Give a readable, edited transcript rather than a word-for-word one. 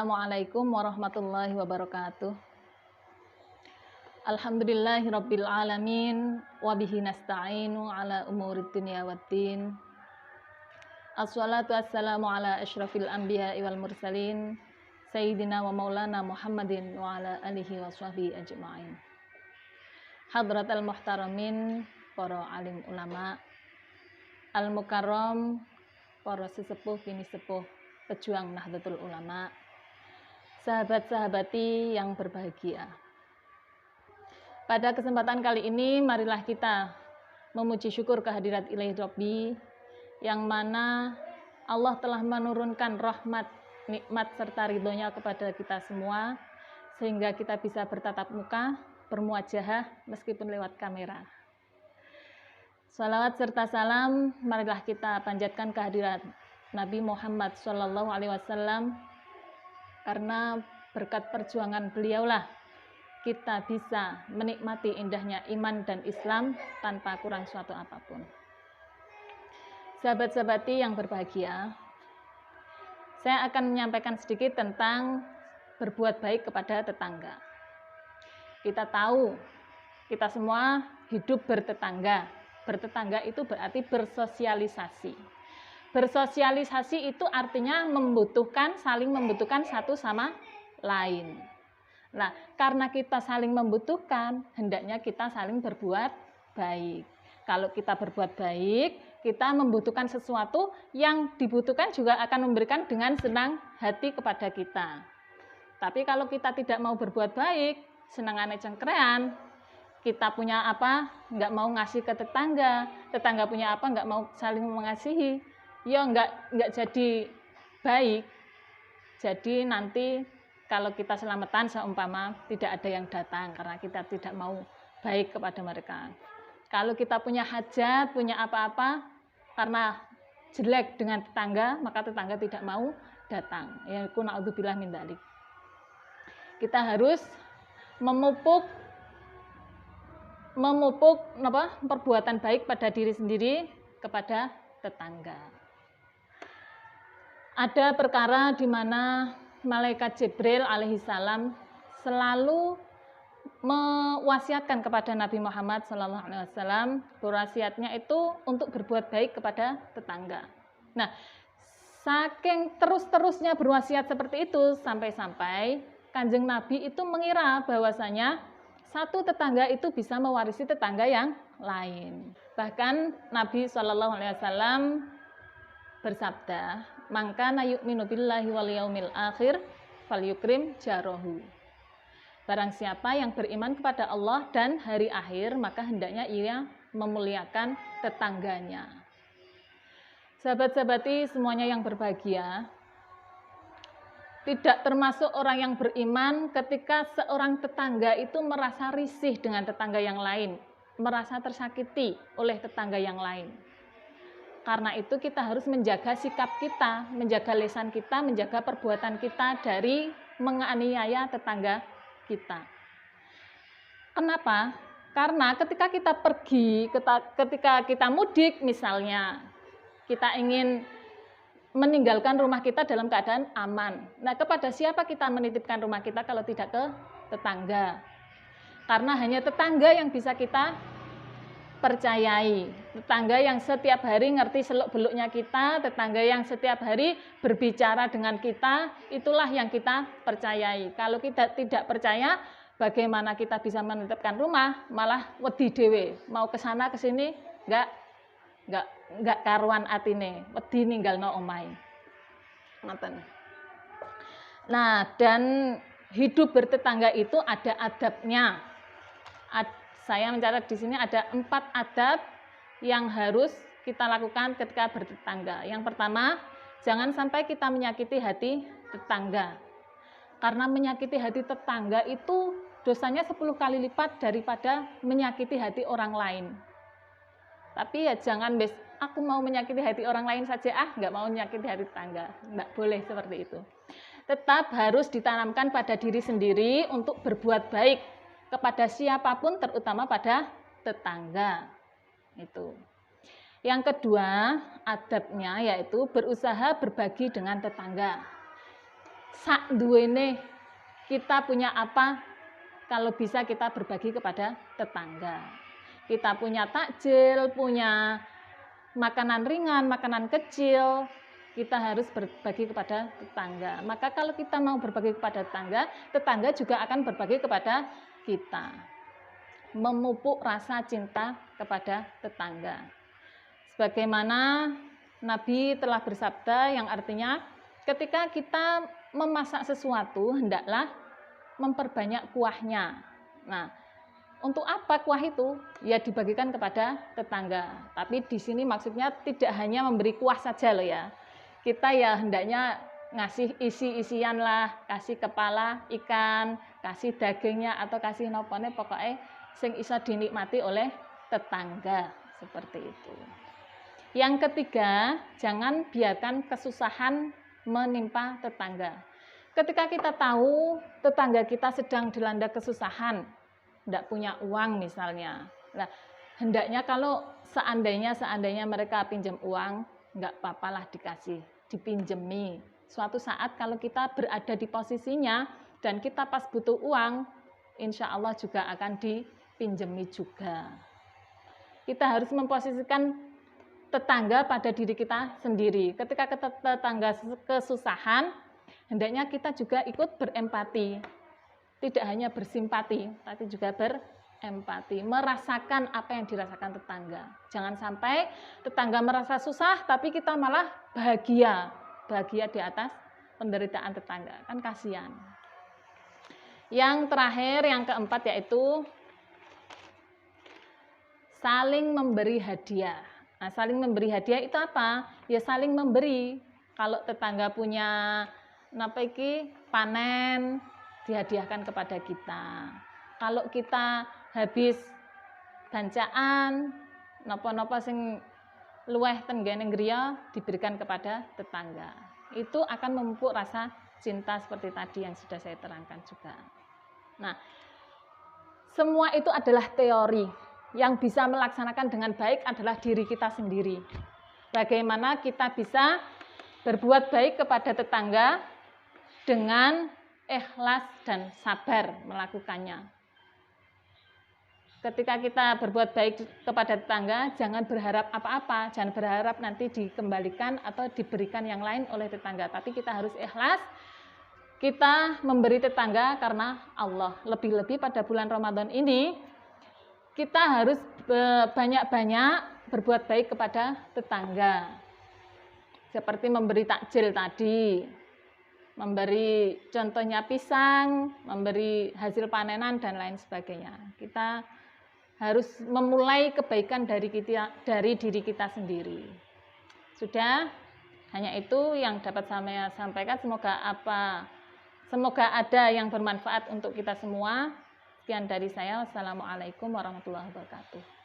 Assalamualaikum warahmatullahi wabarakatuh. Alhamdulillahirabbil alamin wa bihi nasta'inu ala umurid dunya waddin. Assalatu wassalamu ala asyrafil anbiya'i wal mursalin sayyidina wa maulana Muhammadin wa ala alihi wa sahbihi ajma'in. Hadratal muhtaramin, para alim ulama, al-mukarram, para sesepuh bini sepuh pejuang Nahdlatul Ulama, sahabat-sahabati yang berbahagia. Pada kesempatan kali ini, marilah kita memuji syukur kehadirat Ilahi Rabbi, yang mana Allah telah menurunkan rahmat, nikmat, serta ridhonya kepada kita semua, sehingga kita bisa bertatap muka, bermuajahah, meskipun lewat kamera. Salawat serta salam, marilah kita panjatkan kehadirat Nabi Muhammad SAW, karena berkat perjuangan beliaulah kita bisa menikmati indahnya iman dan Islam tanpa kurang suatu apapun. Sahabat-sahabati yang berbahagia, saya akan menyampaikan sedikit tentang berbuat baik kepada tetangga. Kita tahu, kita semua hidup bertetangga. Bertetangga itu berarti bersosialisasi. Bersosialisasi itu artinya saling membutuhkan satu sama lain. Nah, karena kita saling membutuhkan, hendaknya kita saling berbuat baik. Kalau kita berbuat baik, kita membutuhkan sesuatu, yang dibutuhkan juga akan memberikan dengan senang hati kepada kita. Tapi kalau kita tidak mau berbuat baik, senangannya cengkrean, kita punya apa, nggak mau ngasih ke tetangga, tetangga punya apa, nggak mau saling mengasihi, ya nggak jadi baik. Jadi nanti kalau kita selamatan, seumpama tidak ada yang datang karena kita tidak mau baik kepada mereka. Kalau kita punya hajat, punya apa-apa, karena jelek dengan tetangga, maka tetangga tidak mau datang. Ya, na'udzubillah min dzalik. Kita harus memupuk perbuatan baik pada diri sendiri kepada tetangga. Ada perkara di mana Malaikat Jibril alaihissalam selalu mewasiatkan kepada Nabi Muhammad SAW. Berwasiatnya itu untuk berbuat baik kepada tetangga. Nah, saking terus-terusnya berwasiat seperti itu, sampai-sampai Kanjeng Nabi itu mengira bahwasanya satu tetangga itu bisa mewarisi tetangga yang lain. Bahkan Nabi SAW bersabda, "Man kana yu'minu billahi wal yaumil akhir falyukrim jarahu." Barang siapa yang beriman kepada Allah dan hari akhir, maka hendaknya ia memuliakan tetangganya. Sahabat-sahabati semuanya yang berbahagia, tidak termasuk orang yang beriman ketika seorang tetangga itu merasa risih dengan tetangga yang lain, merasa tersakiti oleh tetangga yang lain. Karena itu kita harus menjaga sikap kita, menjaga lisan kita, menjaga perbuatan kita dari menganiaya tetangga kita. Kenapa? Karena ketika kita pergi, ketika kita mudik misalnya, kita ingin meninggalkan rumah kita dalam keadaan aman. Nah, kepada siapa kita menitipkan rumah kita kalau tidak ke tetangga? Karena hanya tetangga yang bisa kita percayai, tetangga yang setiap hari ngerti seluk-beluknya kita, tetangga yang setiap hari berbicara dengan kita, itulah yang kita percayai. Kalau kita tidak percaya, bagaimana kita bisa menetapkan rumah? Malah wedi dewe, mau ke sana ke sini enggak karuan atine, wedi ninggalno omahe. Ngoten. Nah, dan hidup bertetangga itu ada adabnya. Saya mencatat di sini ada 4 adab yang harus kita lakukan ketika bertetangga. Yang pertama, jangan sampai kita menyakiti hati tetangga. Karena menyakiti hati tetangga itu dosanya 10 kali lipat daripada menyakiti hati orang lain. Tapi ya jangan aku mau menyakiti hati orang lain saja, nggak mau menyakiti hati tetangga. Nggak boleh seperti itu. Tetap harus ditanamkan pada diri sendiri untuk berbuat baik kepada siapapun, terutama pada tetangga. Itu. Yang kedua, adabnya yaitu berusaha berbagi dengan tetangga. sak duwene kita punya apa, kalau bisa kita berbagi kepada tetangga. Kita punya takjil, punya makanan ringan, makanan kecil, kita harus berbagi kepada tetangga. Maka kalau kita mau berbagi kepada tetangga, tetangga juga akan berbagi kepada kita. Memupuk rasa cinta kepada tetangga. Sebagaimana Nabi telah bersabda yang artinya ketika kita memasak sesuatu, hendaklah memperbanyak kuahnya. Nah, untuk apa kuah itu? Ya dibagikan kepada tetangga. Tapi di sini maksudnya tidak hanya memberi kuah saja loh ya. Kita ya hendaknya ngasih isi-isian lah, kasih kepala ikan, kasih dagingnya atau kasih nopone, pokoknya sing iso dinikmati oleh tetangga, seperti itu. Yang ketiga, jangan biarkan kesusahan menimpa tetangga. Ketika kita tahu tetangga kita sedang dilanda kesusahan, tidak punya uang misalnya. Nah, hendaknya kalau seandainya mereka pinjam uang, nggak apa-apalah dikasih, dipinjemi. Suatu saat kalau kita berada di posisinya dan kita pas butuh uang, insya Allah juga akan dipinjemi juga. Kita harus memposisikan tetangga pada diri kita sendiri. Ketika tetangga kesusahan, hendaknya kita juga ikut berempati. Tidak hanya bersimpati, tapi juga berempati, merasakan apa yang dirasakan tetangga. Jangan sampai tetangga merasa susah, tapi kita malah bahagia di atas penderitaan tetangga, kan kasihan. Yang terakhir, yang keempat, yaitu saling memberi hadiah. Nah, saling memberi hadiah itu apa? Ya saling memberi. Kalau tetangga punya panen, dihadiahkan kepada kita. Kalau kita habis bancaan napa-napa sing luweh tenggene griya diberikan kepada tetangga. Itu akan memupuk rasa cinta seperti tadi yang sudah saya terangkan juga. Nah, semua itu adalah teori. Yang bisa melaksanakan dengan baik adalah diri kita sendiri. Bagaimana kita bisa berbuat baik kepada tetangga dengan ikhlas dan sabar melakukannya. Ketika kita berbuat baik kepada tetangga, jangan berharap apa-apa, jangan berharap nanti dikembalikan atau diberikan yang lain oleh tetangga, tapi kita harus ikhlas. Kita memberi tetangga karena Allah. Lebih-lebih pada bulan Ramadan ini, kita harus banyak-banyak berbuat baik kepada tetangga. Seperti memberi takjil tadi, memberi contohnya pisang, memberi hasil panenan dan lain sebagainya. Kita harus memulai kebaikan dari diri kita sendiri. Sudah, hanya itu yang dapat saya sampaikan. Semoga ada yang bermanfaat untuk kita semua. Sekian dari saya. Wassalamualaikum warahmatullahi wabarakatuh.